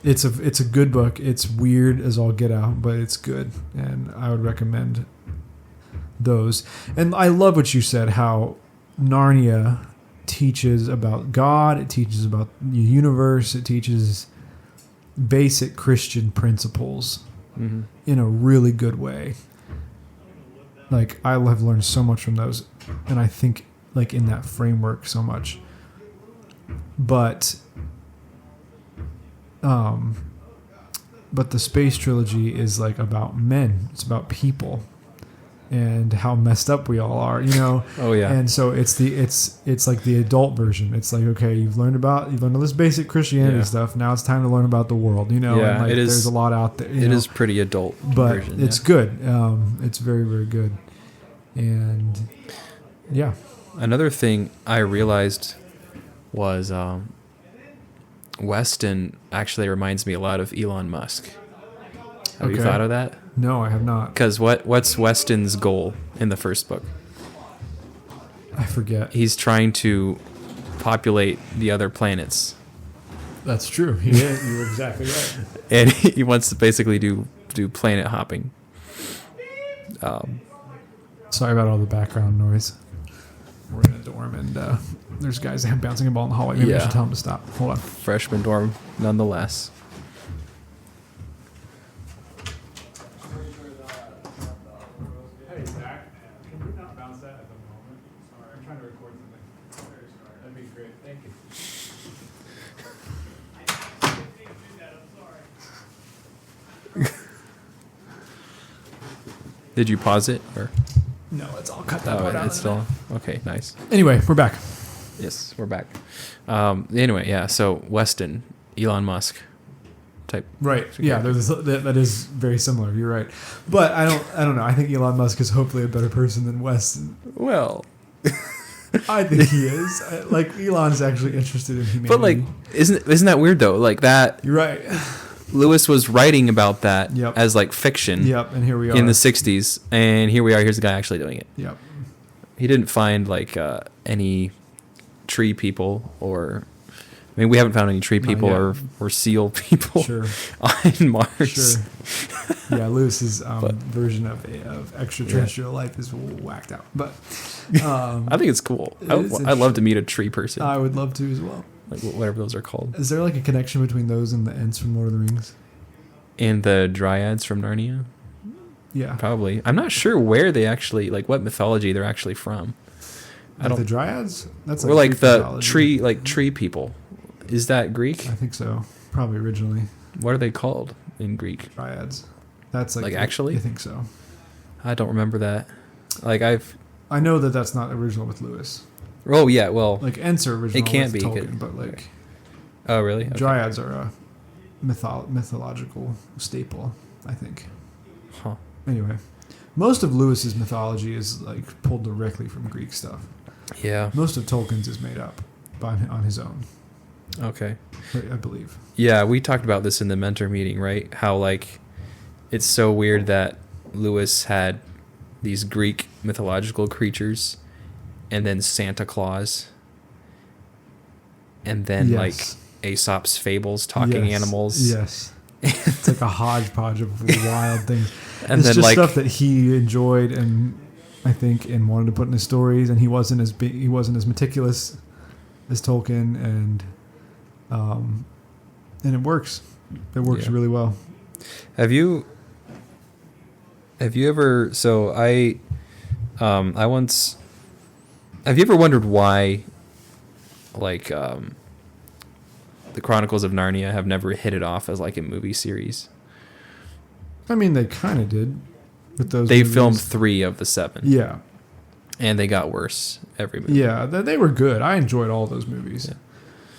it's a good book. It's weird as all get out, but it's good, and I would recommend those. And I love what you said, how Narnia teaches about God, it teaches about the universe, it teaches basic Christian principles Mm-hmm. in a really good way. Like, I have learned so much from those, and I think, like, in that framework so much. But the Space Trilogy is, like, about men. It's about people and how messed up we all are, you know? Oh, yeah. And so it's like the adult version. It's like, okay, you've learned all this basic Christianity stuff. Now it's time to learn about the world, you know? Yeah, and, like, it is, there's a lot out there. It is pretty adult but version, it's good. It's very, very good. And yeah. Another thing I realized was Weston actually reminds me a lot of Elon Musk. Have you thought of that? No, I have not. Because what's Weston's goal in the first book? I forget. He's trying to populate the other planets. That's true. Yeah, you're exactly right. And he wants to basically do planet hopping. Sorry about all the background noise. We're in a dorm, and there's guys bouncing a ball in the hallway. Maybe I should tell them to stop. Hold on. Freshman dorm, nonetheless. Hey, Zach, can you not bounce that at the moment? Sorry, I'm trying to record something. Very sorry. That'd be great. Thank you. Did you pause it? Or? No, it's all cut that Oh, part out. it's still... Okay, nice. Anyway, we're back. Yes, we're back. Anyway, yeah, so Weston, Elon Musk type. Right. Yeah, that is very similar. You're right. But I don't know. I think Elon Musk is hopefully a better person than Weston. Well... I think he is. Like, Elon's actually interested in humanity. But, like, isn't that weird, though? Like, that... You're right. Lewis was writing about that Yep. as, like, fiction. Yep, and here we are. In the 60s, and here we are. Here's the guy actually doing it. Yep. He didn't find, like, any tree people or... I mean, we haven't found any tree people or seal people on Mars. Sure. Yeah, Lewis's version of extraterrestrial life is whacked out. But I think it's cool. I'd love to meet a tree person. I would love to as well. Like whatever those are called. Is there like a connection between those and the Ents from Lord of the Rings? And the Dryads from Narnia? Yeah. Probably. I'm not sure where they actually, like what mythology they're actually from. The Dryads? That's or like the mythology. Tree people. Is that Greek? I think so. Probably originally. What are they called in Greek? Dryads. That's like actually? I think so. I don't remember that. I know that's not original with Lewis. Oh yeah, well, like Ents are original. It can't with be, Tolkien, but like. Oh really? Okay. Dryads are a mythological staple, I think. Huh. Anyway, most of Lewis's mythology is like pulled directly from Greek stuff. Yeah. Most of Tolkien's is made up on his own. Okay. I believe. Yeah, we talked about this in the mentor meeting, right? How like it's so weird that Lewis had these Greek mythological creatures and then Santa Claus and then like Aesop's fables, talking animals. Yes. It's like a hodgepodge of wild things. And it's then just like stuff that he enjoyed and I think and wanted to put in his stories, and he wasn't as meticulous as Tolkien, and it works. It works really well. Have you ever? So I once. Have you ever wondered why, like, the Chronicles of Narnia have never hit it off as like a movie series? I mean, they kind of did with those. They movies. filmed 3 of the 7. Yeah, and they got worse every movie. Yeah, they were good. I enjoyed all those movies. Yeah.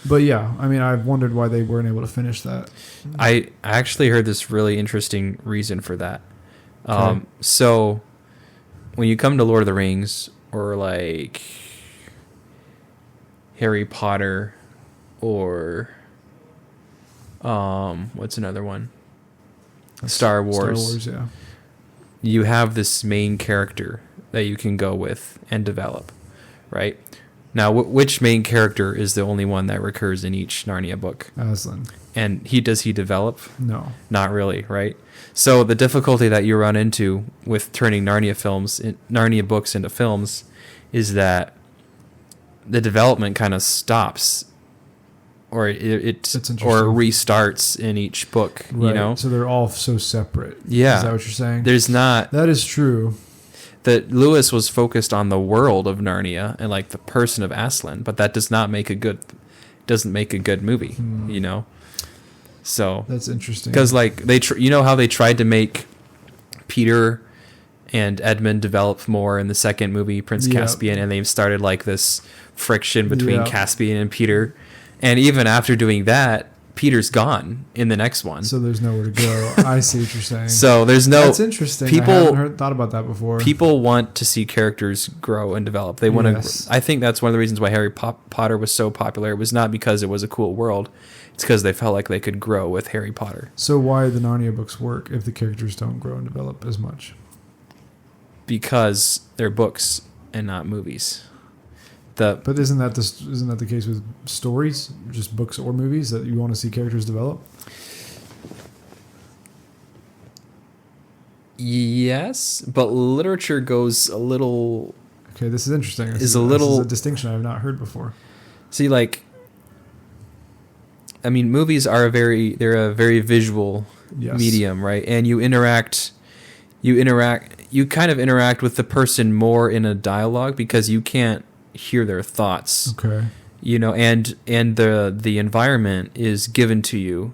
But yeah, I mean, I've wondered why they weren't able to finish that. I actually heard this really interesting reason for that. So when you come to Lord of the Rings or like Harry Potter or what's another one? Star Wars, yeah. You have this main character that you can go with and develop, right? Now, which main character is the only one that recurs in each Narnia book? Aslan. And does he develop? No. Not really, right? So the difficulty that you run into with turning Narnia books into films is that the development kind of stops or it That's or interesting. restarts in each book. Right. You know, So they're all so separate. Yeah. Is that what you're saying? there's not That is true. that Lewis was focused on the world of Narnia and like the person of Aslan, but that does not make a good movie. You know, so That's interesting. because like you know how they tried to make Peter and Edmund develop more in the second movie, Prince Yeah. Caspian, and they've started like this friction between Yeah. Caspian and Peter, and even after doing that, Peter's gone in the next one. So there's nowhere to go. I see what you're saying. So there's no. That's interesting. people- I haven't thought about that before. People want to see characters grow and develop. They want Yes. to. I think that's one of the reasons why Harry Potter was so popular. It was not because it was a cool world. It's because they felt like they could grow with Harry Potter. So why the Narnia books work if the characters don't grow and develop as much? Because they're books and not movies. But isn't that the case with stories, just books or movies, that you want to see characters develop? Yes, but literature goes a little. Okay, this is interesting. This Is a this little- is a distinction I have not heard before. See, like, I mean, movies are they're a very visual Yes. medium, right? And you kind of interact with the person more in a dialogue because you can't hear their thoughts, Okay. you know, and the environment is given to you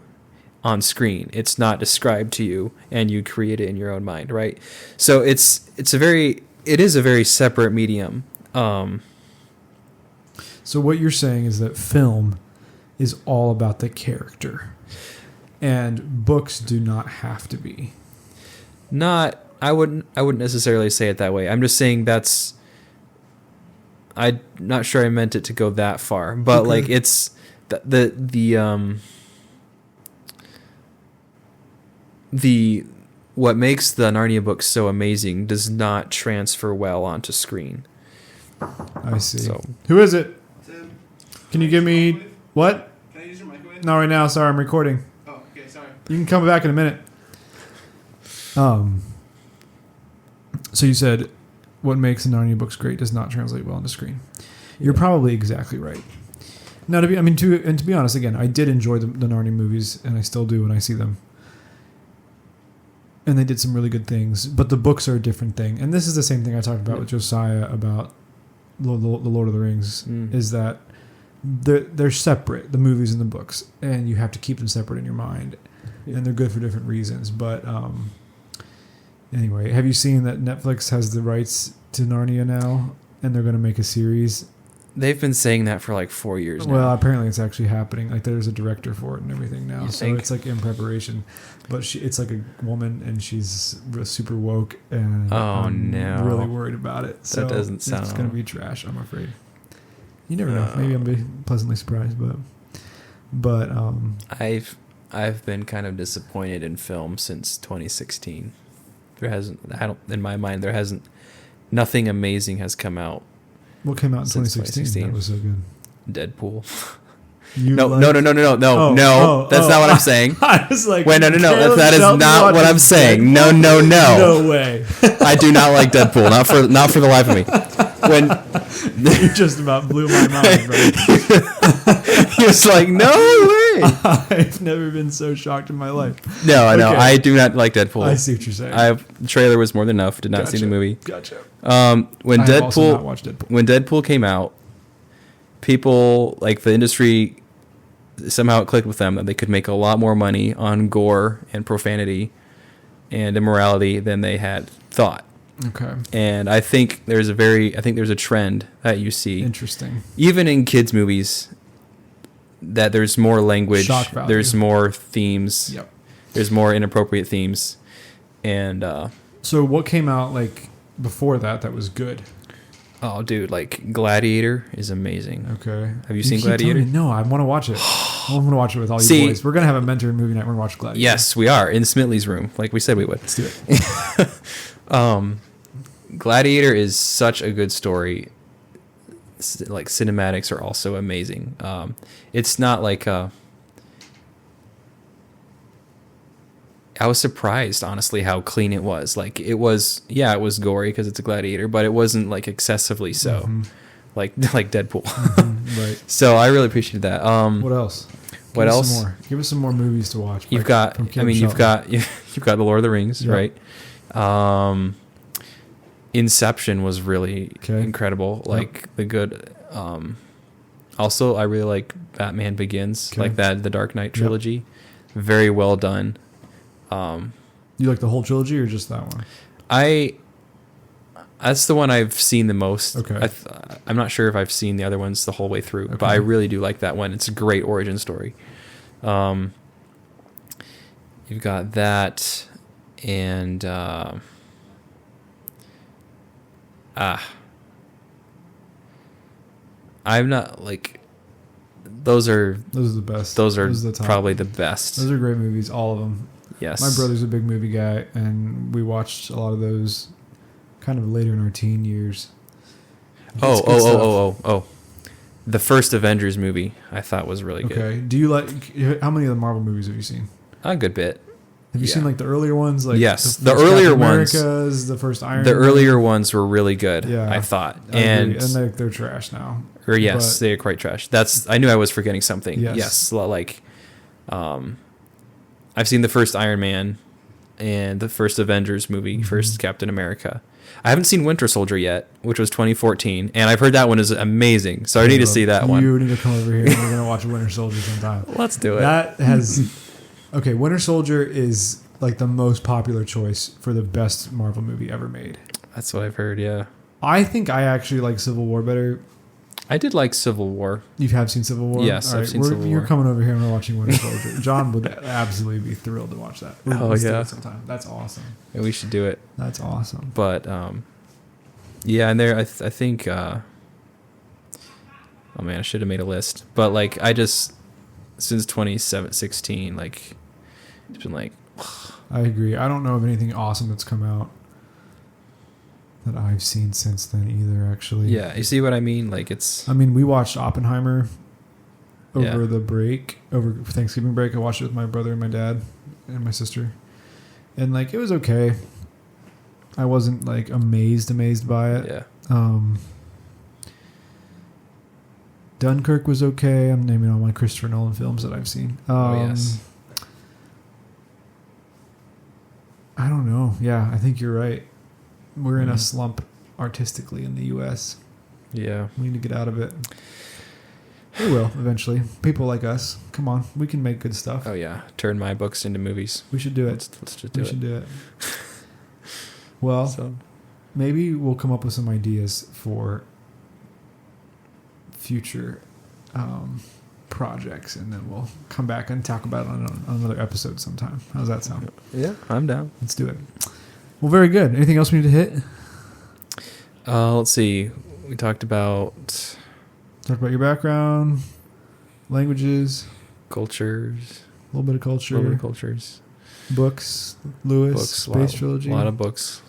on screen. It's not described to you, and you create it in your own mind, right? So it is a very separate medium. So what you're saying is that film is all about the character, and books do not have to be. I wouldn't necessarily say it that way. I'm just saying I'm not sure I meant it to go that far, but Okay. like it's the what makes the Narnia books so amazing does not transfer well onto screen. I see. So Who is it? Tim, Can you give me what? can I use your microwave? Not right now. Sorry, I'm recording. Oh, okay, sorry. You can come back in a minute. So you said what makes the Narnia books great does not translate well onto screen. You're probably exactly right. Now, to be honest, again, I did enjoy the Narnia movies, and I still do when I see them. And they did some really good things, but the books are a different thing. And this is the same thing I talked about with Josiah about the Lord of the Rings, is that they're separate, the movies and the books, and you have to keep them separate in your mind, and they're good for different reasons. But anyway, have you seen that Netflix has the rights to Narnia now, and they're going to make a series? they've been saying that for like 4 years now. Well, apparently it's actually happening. Like there's a director for it and everything now, You so think? it's like in preparation. But it's like a woman, and she's super woke, and I'm no. really worried about it. So doesn't it's sound- going to be trash, I'm afraid. You never know. Maybe I'll be pleasantly surprised, but I've been kind of disappointed in film since 2016. In my mind, nothing amazing has come out. what came out in Since 2016 that was so good? Deadpool. You No, liked- no. Oh, That's oh. not what I'm saying. I was like, Wait, no. Kaleb That is Shelton not what watches I'm saying. Deadpool? No. No way. I do not like Deadpool. Not for the life of me. When You just about blew my mind, bro. he was like, no way. I've never been so shocked in my life. No, I know. Okay. I do not like Deadpool. I see what you're saying. The trailer was more than enough. Did not see the movie. Gotcha. When I have also not Deadpool watched Deadpool. when Deadpool came out, people like the industry somehow it clicked with them that they could make a lot more money on gore and profanity and immorality than they had thought. Okay. And I think there's a trend that you see Interesting. even in kids movies that there's more language, Shock value. there's more themes, Yep. there's more inappropriate themes, and So what came out like before that was good? oh, dude, like Gladiator is amazing. Okay. Have you seen keep telling Gladiator? me, no, I want to watch it. I want to watch it with all you See- boys. We're gonna have a mentor movie night. We're gonna watch Gladiator. Yes, we are in Smitley's room, like we said we would. Let's do it. Gladiator is such a good story. Like cinematics are also amazing. It's not like I was surprised, honestly, how clean it was. Like it was gory because it's a gladiator, but it wasn't like excessively so. Mhm. like Deadpool. Right. So I really appreciated that. What else? What Give us else? some more. Give us some more movies to watch. You've like, got. from I Kaleb mean, you've Shelton. got the Lord of the Rings, Yep. right? Inception was really Okay. incredible. Like the good. Also, I really like Batman Begins, Okay. like that the Dark Knight trilogy. Very well done. You like the whole trilogy or just that one? That's the one I've seen the most. Okay. I'm not sure if I've seen the other ones the whole way through, but Okay. I really do like that one. It's a great origin story. You've got that, and I'm not like those are the best. those are the top. probably the best. Those are great movies, all of them. Yes, My brother's a big movie guy, and we watched a lot of those kind of later in our teen years. It's good stuff. The first Avengers movie I thought was really good. Okay. Do you like? How many of the Marvel movies have you seen? A good bit. Have you Yeah. seen like the earlier ones? Like Yes, the the first earlier Captain ones. America's, the first Iron The Man. earlier ones were really good. Yeah. I thought, I agree. and they're trash now. or yes, but- they are quite trash. I knew I was forgetting something. Yes. Yes, like, I've seen the first Iron Man and the first Avengers movie, first Captain America. I haven't seen Winter Soldier yet, which was 2014, and I've heard that one is amazing. So I need to see that one. You need to come over here and we're gonna watch Winter Soldier sometime. Let's do it. That has okay. Winter Soldier is like the most popular choice for the best Marvel movie ever made. That's what I've heard. Yeah, I think I actually like Civil War better. I did like Civil War. You have seen Civil War? Yes, All I've seen Civil You're War. coming over here and we're watching Winter Soldier. John would absolutely be thrilled to watch that. Let's do yeah. it sometime. That's awesome. Yeah, we should do it. That's awesome. But yeah, and there I think oh man, I should have made a list. But like I just since 2016, like it's been like I agree. I don't know of anything awesome that's come out that I've seen since then either, actually. yeah, you see what I mean? Like it's I mean, we watched Oppenheimer over Yeah. the break, over Thanksgiving break. I watched it with my brother and my dad and my sister. And like it was okay. I wasn't like amazed by it. yeah. Dunkirk was okay. I'm naming all my Christopher Nolan films that I've seen. Yes. I don't know. Yeah, I think you're right. We're in a Mhm. slump artistically in the U.S. Yeah. We need to get out of it. We will eventually. People like us. Come on, we can make good stuff. Oh yeah. Turn my books into movies. We should do it. Let's just do We it. should do it. Well, So maybe we'll come up with some ideas for future projects, and then we'll come back and talk about it on another episode sometime. How's that sound? yeah, I'm down. Let's do it. Well, very good. Anything else we need to hit? Let's see. We talked about Talk about your background, languages, cultures, a little bit of culture, books, Lewis, books, Space Trilogy. a lot of books.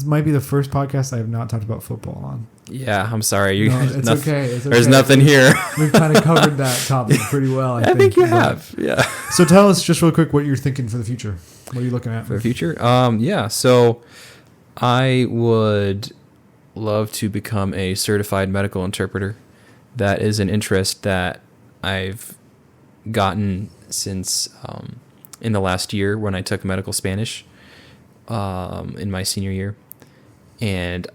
Might be the first podcast I have not talked about football on. Yeah, I'm sorry. No, it's okay. It's okay. There's nothing here. We've kind of covered that topic pretty well. I think you but- have. Yeah. So tell us just real quick what you're thinking for the future. What are you looking at For the future? Yeah. So I would love to become a certified medical interpreter. That is an interest that I've gotten since in the last year when I took medical Spanish in my senior year. And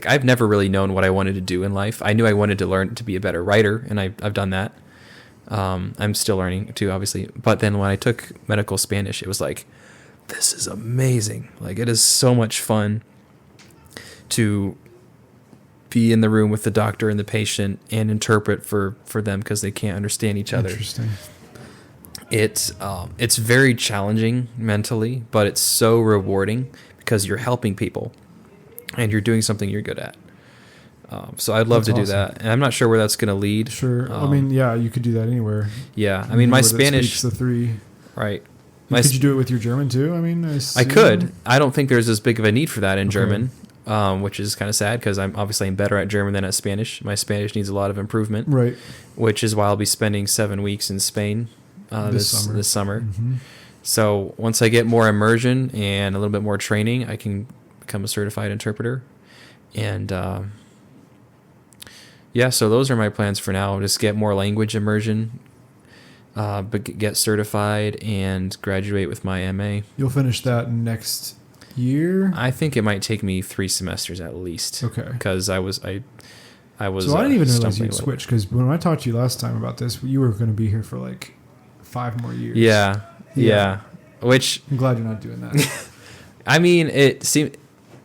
I've never really known what I wanted to do in life. I knew I wanted to learn to be a better writer, and I've done that. I'm still learning too, obviously. But then when I took medical Spanish, it was like, this is amazing. Like, it is so much fun to be in the room with the doctor and the patient and interpret for them because they can't understand each other. Interesting. It's very challenging mentally, but it's so rewarding because you're helping people and you're doing something you're good at. So I'd love That's to do awesome. that. And I'm not sure where that's going to lead. Sure. I mean, yeah, you could do that anywhere. Yeah. I mean, my Anywhere that Spanish, speaks the three. right. Could you do it with your German too? I mean, I could. I don't think there's as big of a need for that in Okay. German, which is kind of sad because I'm better at German than at Spanish. My Spanish needs a lot of improvement, Right. which is why I'll be spending 7 weeks in Spain this summer. Mm-hmm. So once I get more immersion and a little bit more training, I can become a certified interpreter. And yeah, so those are my plans for now. Just get more language immersion, but get certified and graduate with my MA. You'll finish that next year? I think it might take me 3 semesters at least. Okay. Because I was. So I didn't even realize you'd switch, because when I talked to you last time about this, you were going to be here for like 5 more years. Yeah. Which I'm glad you're not doing that. I mean, it seemed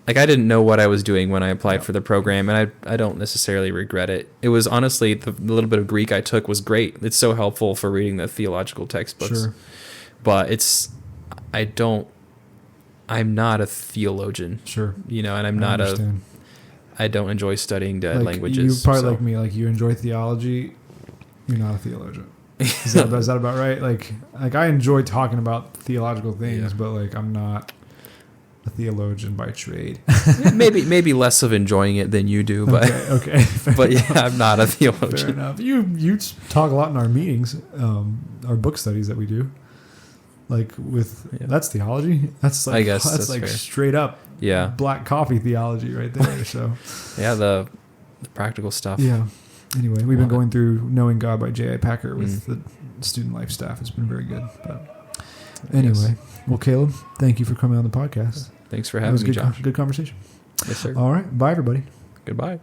like I didn't know what I was doing when I applied for the program, and I don't necessarily regret it. It was honestly, the little bit of Greek I took was great. It's so helpful for reading the theological textbooks. Sure. But I'm not a theologian. Sure. And I don't enjoy studying dead languages. You probably like me, like you enjoy theology. You're not a theologian. Is that about right? Like I enjoy talking about theological things, but like I'm not a theologian by trade. maybe less of enjoying it than you do, but okay. But yeah, I'm not a theologian. Fair enough. You talk a lot in our meetings, our book studies that we do. Like that's theology. That's like, I guess that's like fair. Straight up black coffee theology right there. So yeah, the practical stuff. Yeah. Anyway, we've been going through Knowing God by J.I. Packer with the student life staff. It's been very good. But anyway, well, Caleb, thank you for coming on the podcast. Thanks for having me, Josh. Good conversation. Yes, sir. All right. Bye, everybody. Goodbye.